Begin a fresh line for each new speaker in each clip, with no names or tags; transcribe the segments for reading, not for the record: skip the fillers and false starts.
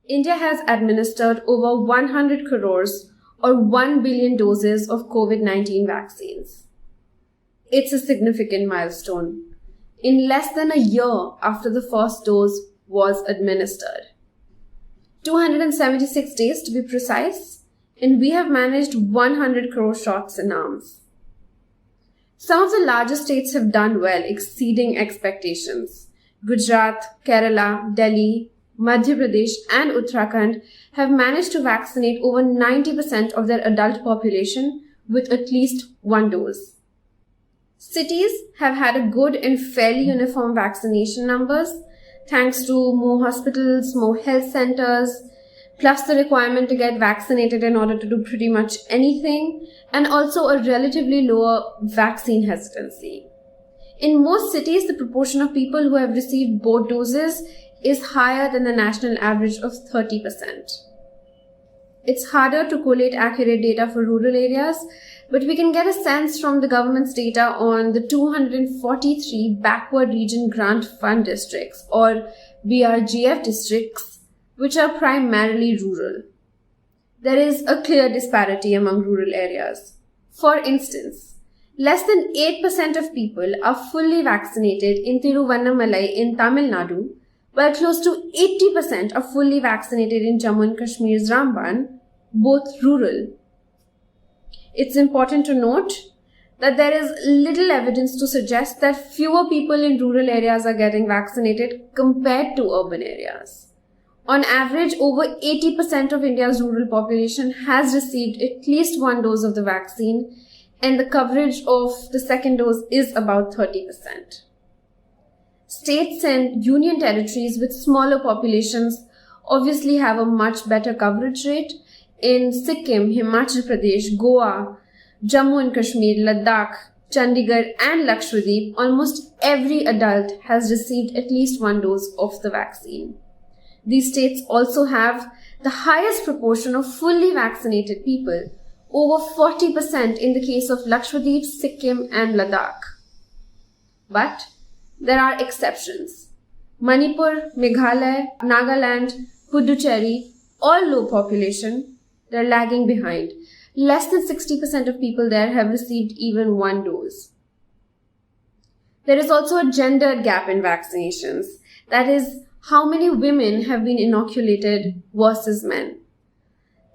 India has administered over 100 crores or 1 billion doses of COVID-19 vaccines. It's a significant milestone. In less than a year after the first dose was administered. 276 days to be precise, and we have managed 100 crore shots in arms. Some of the largest states have done well, exceeding expectations. Gujarat, Kerala, Delhi, Madhya Pradesh and Uttarakhand have managed to vaccinate over 90% of their adult population with at least one dose. Cities have had a good and fairly uniform vaccination numbers, thanks to more hospitals, more health centers, plus the requirement to get vaccinated in order to do pretty much anything, and also a relatively lower vaccine hesitancy. In most cities, the proportion of people who have received both doses is higher than the national average of 30%. It's harder to collate accurate data for rural areas, but we can get a sense from the government's data on the 243 backward region grant fund districts or BRGF districts, which are primarily rural. There is a clear disparity among rural areas. For instance, less than 8% of people are fully vaccinated in Tiruvannamalai in Tamil Nadu, while close to 80% are fully vaccinated in Jammu and Kashmir's Ramban, both rural. It's important to note that there is little evidence to suggest that fewer people in rural areas are getting vaccinated compared to urban areas. On average, over 80% of India's rural population has received at least one dose of the vaccine, and the coverage of the second dose is about 30%. States and union territories with smaller populations obviously have a much better coverage rate. In Sikkim, Himachal Pradesh, Goa, Jammu and Kashmir, Ladakh, Chandigarh and Lakshadweep, almost every adult has received at least one dose of the vaccine. These states also have the highest proportion of fully vaccinated people, over 40% in the case of Lakshadweep, Sikkim and Ladakh. But there are exceptions. Manipur, Meghalaya, Nagaland, Puducherry, all low population, they're lagging behind. Less than 60% of people there have received even one dose. There is also a gendered gap in vaccinations. That is, how many women have been inoculated versus men.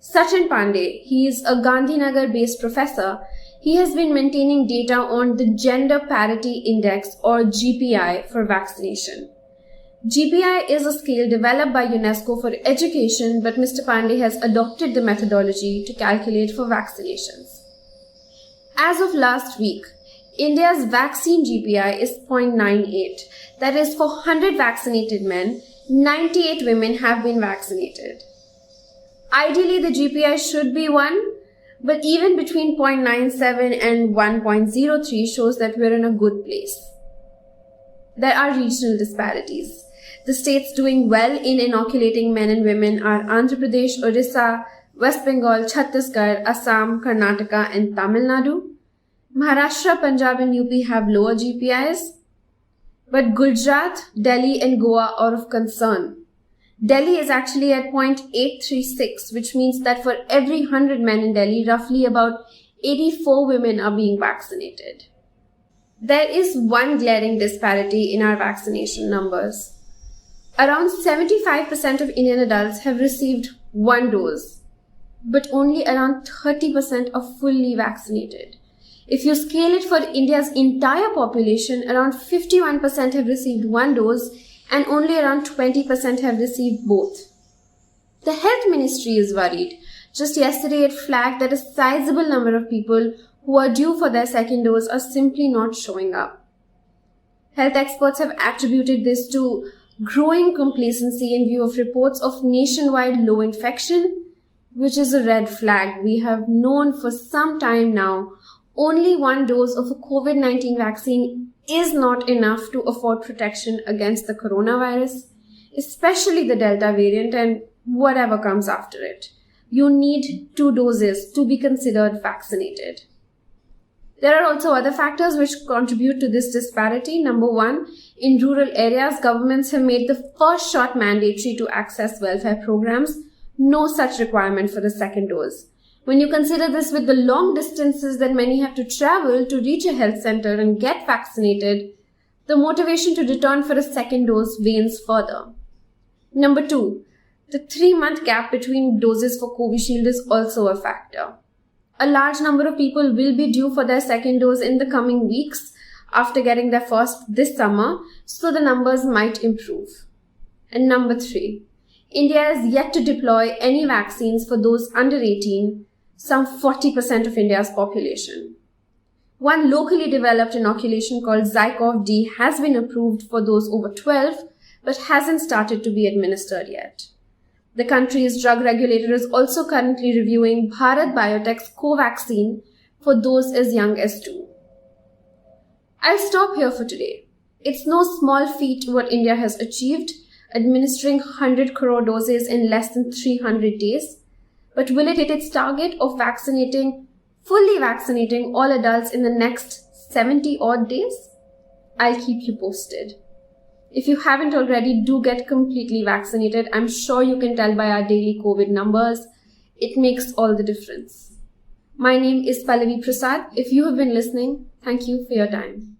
Sachin Pandey, he is a Gandhinagar-based professor. He has been maintaining data on the Gender Parity Index or GPI for vaccination. GPI is a scale developed by UNESCO for education, but Mr. Pandey has adopted the methodology to calculate for vaccinations. As of last week, India's vaccine GPI is 0.98. That is, for 100 vaccinated men, 98 women have been vaccinated. Ideally, the GPI should be 1, but even between 0.97 and 1.03 shows that we're in a good place. There are regional disparities. The states doing well in inoculating men and women are Andhra Pradesh, Orissa, West Bengal, Chhattisgarh, Assam, Karnataka and Tamil Nadu. Maharashtra, Punjab and UP have lower GPIs. But Gujarat, Delhi and Goa are of concern. Delhi is actually at 0.836, which means that for every 100 men in Delhi, roughly about 84 women are being vaccinated. There is one glaring disparity in our vaccination numbers. Around 75% of Indian adults have received one dose, but only around 30% are fully vaccinated. If you scale it for India's entire population, around 51% have received one dose and only around 20% have received both. The Health Ministry is worried. Just yesterday it flagged that a sizable number of people who are due for their second dose are simply not showing up. Health experts have attributed this to growing complacency in view of reports of nationwide low infection, which is a red flag. We have known for some time now only one dose of a COVID-19 vaccine is not enough to afford protection against the coronavirus, especially the Delta variant and whatever comes after it. You need 2 doses to be considered vaccinated. There are also other factors which contribute to this disparity. Number 1, In rural areas, governments have made the first shot mandatory to access welfare programs. No such requirement for the second dose. When you consider this with the long distances that many have to travel to reach a health center and get vaccinated, the motivation to return for a second dose wanes further. Number 2, the 3-month gap between doses for Covishield is also a factor. A large number of people will be due for their second dose in the coming weeks after getting their first this summer, so the numbers might improve. And number 3, India is yet to deploy any vaccines for those under 18, some 40% of India's population. One locally developed inoculation called Zycov-D has been approved for those over 12, but hasn't started to be administered yet. The country's drug regulator is also currently reviewing Bharat Biotech's Covaxin for those as young as 2. I'll stop here for today. It's no small feat what India has achieved, administering 100 crore doses in less than 300 days. But will it hit its target of fully vaccinating all adults in the next 70 odd days? I'll keep you posted. If you haven't already, do get completely vaccinated. I'm sure you can tell by our daily COVID numbers. It makes all the difference. My name is Pallavi Prasad. If you have been listening, thank you for your time.